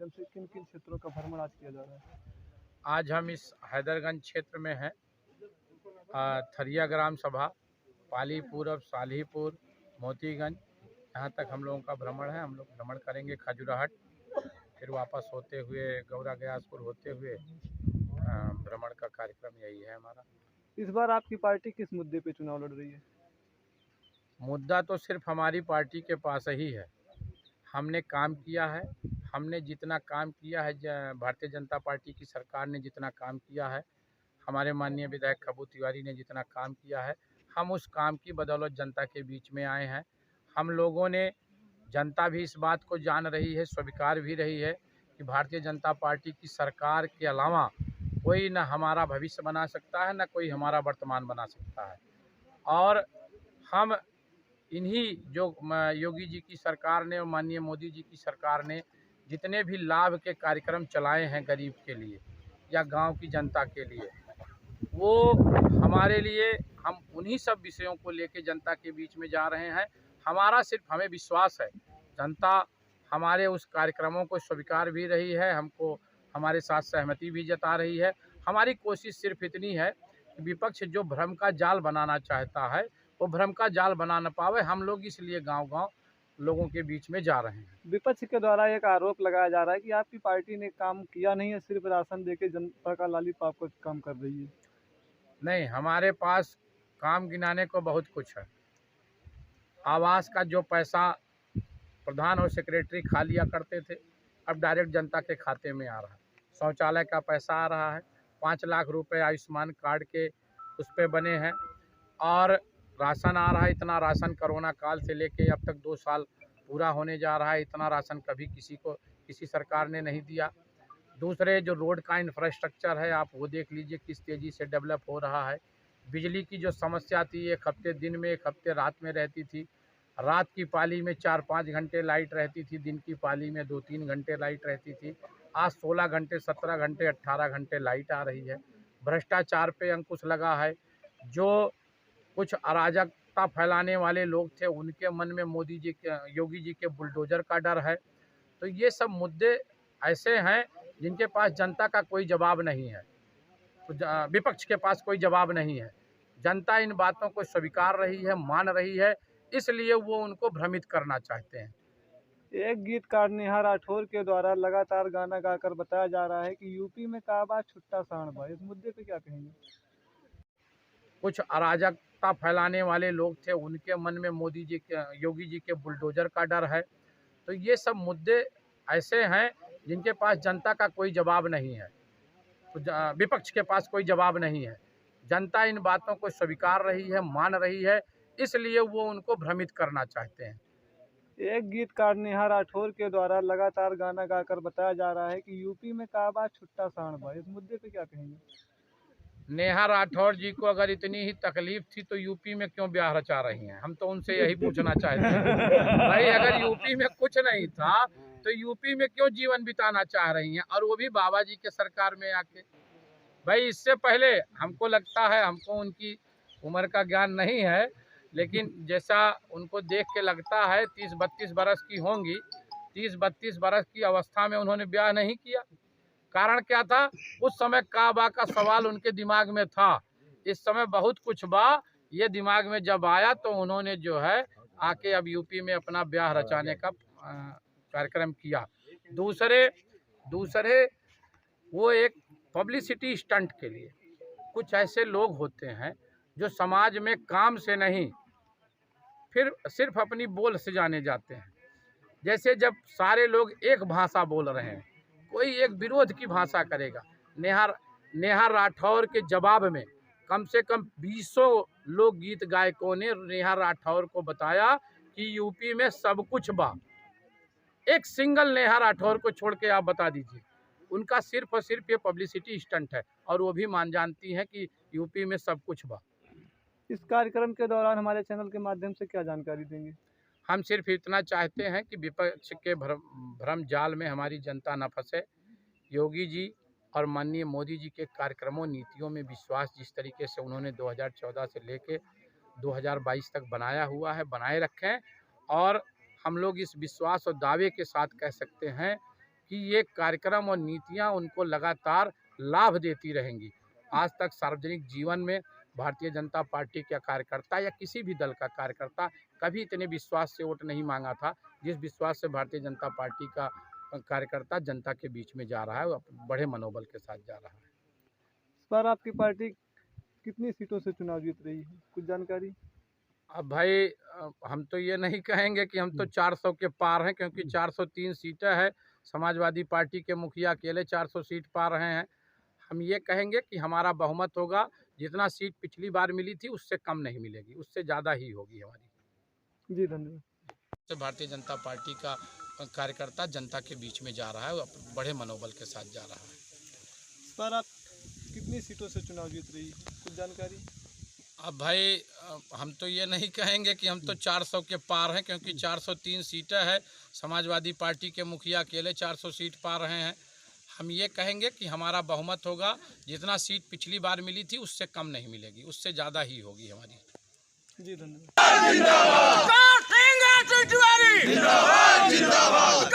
माध्यम से किन किन क्षेत्रों का भ्रमण आज किया जा रहा है? आज हम इस हैदरगंज क्षेत्र में हैं। थरिया ग्राम सभा, पाली पूरब, सालीपुर, मोतीगंज, यहाँ तक हम लोगों का भ्रमण है। हम लोग भ्रमण करेंगे खजुराहट, फिर वापस होते हुए गौरा गयासपुर होते हुए भ्रमण का कार्यक्रम यही है हमारा। इस बार आपकी पार्टी किस मुद्दे पे चुनाव लड़ रही है? मुद्दा तो सिर्फ हमारी पार्टी के पास ही है। हमने काम किया है। हमने जितना काम किया है, भारतीय जनता पार्टी की सरकार ने जितना काम किया है, हमारे माननीय विधायक खब्बू तिवारी ने जितना काम किया है, हम उस काम की बदौलत जनता के बीच में आए हैं। हम लोगों ने, जनता भी इस बात को जान रही है, स्वीकार भी रही है कि भारतीय जनता पार्टी की सरकार के अलावा कोई न हमारा भविष्य बना सकता है, न कोई हमारा वर्तमान बना सकता है। और हम इन्हीं जो योगी जी की सरकार ने और माननीय मोदी जी की सरकार ने जितने भी लाभ के कार्यक्रम चलाए हैं गरीब के लिए या गांव की जनता के लिए, वो हमारे लिए, हम उन्हीं सब विषयों को लेके जनता के बीच में जा रहे हैं। हमारा सिर्फ, हमें विश्वास है जनता हमारे उस कार्यक्रमों को स्वीकार भी रही है, हमको हमारे साथ सहमति भी जता रही है। हमारी कोशिश सिर्फ इतनी है कि विपक्ष जो भ्रम का जाल बनाना चाहता है वो भ्रम का जाल बना न पावे। हम लोग इसलिए गांव-गांव लोगों के बीच में जा रहे हैं। विपक्ष के द्वारा एक आरोप लगाया जा रहा है कि आपकी पार्टी ने काम किया नहीं है, सिर्फ राशन देके जनता का लॉलीपॉप को काम कर रही है। नहीं, हमारे पास काम गिनाने को बहुत कुछ है। आवास का जो पैसा प्रधान और सेक्रेटरी खा लिया करते थे, अब डायरेक्ट जनता के खाते में आ रहा है। शौचालय का पैसा आ रहा है, 5 लाख रुपए आयुष्मान कार्ड के उस पे बने हैं। और राशन आ रहा है, इतना राशन कोरोना काल से लेके अब तक 2 साल पूरा होने जा रहा है। इतना राशन कभी किसी को, किसी सरकार ने नहीं दिया। दूसरे जो रोड का इंफ्रास्ट्रक्चर है, आप वो देख लीजिए किस तेज़ी से डेवलप हो रहा है। बिजली की जो समस्या थी, एक हफ्ते दिन में, एक हफ्ते रात में रहती थी। रात की पाली में 4-5 घंटे लाइट रहती थी, दिन की पाली में 2-3 घंटे लाइट रहती थी। आज 16 घंटे, 17 घंटे, 18 घंटे लाइट आ रही है। भ्रष्टाचार पे अंकुश लगा है। जो कुछ अराजकता फैलाने वाले लोग थे, उनके मन में मोदी जी के, योगी जी के बुलडोजर का डर है। तो ये सब मुद्दे ऐसे हैं जिनके पास जनता का कोई जवाब नहीं है, तो विपक्ष के पास कोई जवाब नहीं है। जनता इन बातों को स्वीकार रही है, मान रही है, इसलिए वो उनको भ्रमित करना चाहते हैं। एक गीतकार नेहा राठौर के द्वारा लगातार गाना गाकर बताया जा रहा है कि यूपी में काबा छुट्टा सांडबा, इस मुद्दे पे क्या कहेंगे? कुछ अराजकता फैलाने वाले लोग थे, उनके मन में मोदी जी के, योगी जी के बुलडोजर का डर है। तो ये सब मुद्दे ऐसे हैं जिनके पास जनता का कोई जवाब नहीं है, तो विपक्ष के पास कोई जवाब नहीं है। जनता इन बातों को स्वीकार रही है, मान रही है, इसलिए वो उनको भ्रमित करना चाहते हैं। एक गीतकार नेहा राठौर के द्वारा लगातार गाना गाकर बताया जा रहा है कि यूपी में काबा छुट्टा सांडबा, इस मुद्दे पे क्या कहेंगे? नेहा राठौर जी को अगर इतनी ही तकलीफ थी तो यूपी में क्यों ब्याह रचा रही हैं? हम तो उनसे यही पूछना चाहते हैं। भाई अगर यूपी में कुछ नहीं था तो यूपी में क्यों जीवन बिताना चाह रही हैं, और वो भी बाबा जी के सरकार में आके? भाई इससे पहले हमको लगता है, हमको उनकी उम्र का ज्ञान नहीं है, लेकिन जैसा उनको देख के लगता है 30-32 बरस की होंगी। 30-32 बरस की अवस्था में उन्होंने ब्याह नहीं किया। कारण क्या था? उस समय काबा का सवाल उनके दिमाग में था। इस समय बहुत कुछ बा, ये दिमाग में जब आया तो उन्होंने जो है आके अब यूपी में अपना ब्याह रचाने का कार्यक्रम किया। दूसरे दूसरे वो एक पब्लिसिटी स्टंट के लिए, कुछ ऐसे लोग होते हैं जो समाज में काम से नहीं, फिर सिर्फ अपनी बोल से जाने जाते हैं। जैसे जब सारे लोग एक भाषा बोल रहे हैं, कोई एक विरोध की भाषा करेगा। नेहा राठौर के जवाब में कम से कम 20 लोकगीत गायकों ने नेहा राठौर को बताया कि यूपी में सब कुछ बा। एक सिंगल नेहा राठौर को छोड़ के आप बता दीजिए। उनका सिर्फ और सिर्फ ये पब्लिसिटी स्टंट है, और वो भी मान जानती हैं कि यूपी में सब कुछ बा। इस कार्यक्रम के दौरान हमारे चैनल के माध्यम से क्या जानकारी देंगे? हम सिर्फ इतना चाहते हैं कि विपक्ष के भ्रम जाल में हमारी जनता न फंसे। योगी जी और माननीय मोदी जी के कार्यक्रमों, नीतियों में विश्वास जिस तरीके से उन्होंने 2014 से लेके 2022 तक बनाया हुआ है, बनाए रखें। और हम लोग इस विश्वास और दावे के साथ कह सकते हैं कि ये कार्यक्रम और नीतियां उनको लगातार लाभ देती रहेंगी। आज तक सार्वजनिक जीवन में भारतीय जनता पार्टी का कार्यकर्ता या किसी भी दल का कार्यकर्ता कभी इतने विश्वास से वोट नहीं मांगा था, जिस विश्वास से भारतीय जनता पार्टी का कार्यकर्ता जनता के बीच में जा रहा है, वो बड़े मनोबल के साथ जा रहा है। इस बार आपकी पार्टी कितनी सीटों से चुनाव जीत रही है, कुछ जानकारी? अब भाई हम तो ये नहीं कहेंगे कि हम तो 400 के पार हैं, क्योंकि 403 सीटें हैं। समाजवादी पार्टी के मुखिया अकेले 400 सीट पा रहे हैं। हम ये कहेंगे कि हमारा बहुमत होगा, जितना सीट पिछली बार मिली थी उससे कम नहीं मिलेगी, उससे ज़्यादा ही होगी हमारी। जी धन्यवाद। भारतीय जनता पार्टी का कार्यकर्ता जनता के बीच में जा रहा है, वो बड़े मनोबल के साथ जा रहा है। इस बार आप कितनी सीटों से चुनाव जीत रही है, कुछ जानकारी? अब भाई हम तो ये नहीं कहेंगे कि हम तो 400 के पार हैं, क्योंकि 403 सीटें हैं। समाजवादी पार्टी के मुखिया अकेले 400 सीट पा रहे हैं। हम ये कहेंगे कि हमारा बहुमत होगा, जितना सीट पिछली बार मिली थी उससे कम नहीं मिलेगी, उससे ज़्यादा ही होगी हमारी। जी धन्यवाद। जिंदाबाद।